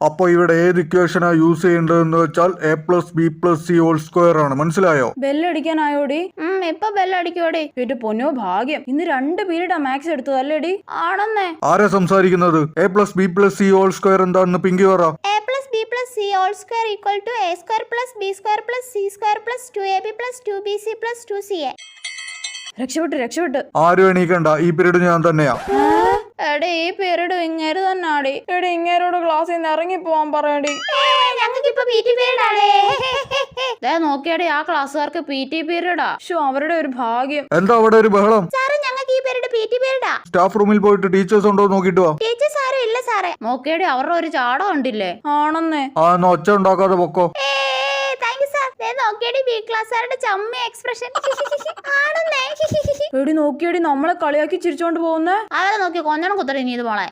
അപ്പൊ ഇവിടെ ഏത് ഇക്വേഷനാ യൂസ് ചെയ്യേണ്ടതെന്ന് വെച്ചാൽ a+b+c² ആണ്. മനസ്സിലായോ? ബെല്ലടിക്കാനായോടി? ഇപ്പൊ ബെല്ലടിക്കോടി. എന്റെ പൊന്നോ ഭാഗ്യം, ഇന്ന് 2 പീരീഡാ മാത്സ് എടുത്തത് അല്ലേടി? ആണെന്നേ. ആരാ സംസാരിക്കുന്നത്? a+b+c² എന്താണെന്ന് പിങ്കി പറ. a+b+c² equal to a² + b² + c² + 2ab + 2bc + 2ca. രക്ഷപ്പെട്ട്. ആരും എണീക്കണ്ട, ഈ പീരീഡ് ഞാൻ തന്നെയാ. എടേ ഈ പീരീഡ് ഇങ്ങേര് തന്നെ ആടി. എടി ഇങ്ങേരോട് ക്ലാസ്സിൽ നിന്ന് ഇറങ്ങി പോവാൻ പറയടി. ഞങ്ങൾക്കിപ്പോ PT പീരീഡ് ആണ്. നോക്കിയാടി, ആ ക്ലാസ്സുകാർക്ക് PT പീരീഡാ. അവരുടെ ഒരു ഭാഗ്യം. എന്താ അവിടെ ഒരു ബഹളം? സാറേ ഞങ്ങൾക്ക് ഈ പീരീഡ് PT പീരീഡാ. സ്റ്റാഫ് റൂമിൽ പോയിട്ട് ടീച്ചേഴ്സ് ഉണ്ടോ നോക്കിട്ട് വാ. ടീച്ചേഴ്സ് ആരും ഇല്ല സാറേ. നോക്കിയാടി, അവരുടെ ഒരു ചാടം ഉണ്ടില്ലേ? ആണെന്നേ. എന്നാ ഒച്ച ഉണ്ടാക്കാതെ പൊക്കോ. Thank you sir. നോക്കിയാടി ബി ക്ലാസ്സുകാരുടെ ചമ്മ എക്സ്പ്രഷൻ. ആണെന്നേ. എടി നോക്കിയാടി, നമ്മളെ കളിയാക്കി ചിരിച്ചോണ്ട് പോകുന്നേ. അവരെ നോക്കി കൊഞ്ഞണം കുത്തറി നീ ഇത് മോളെ.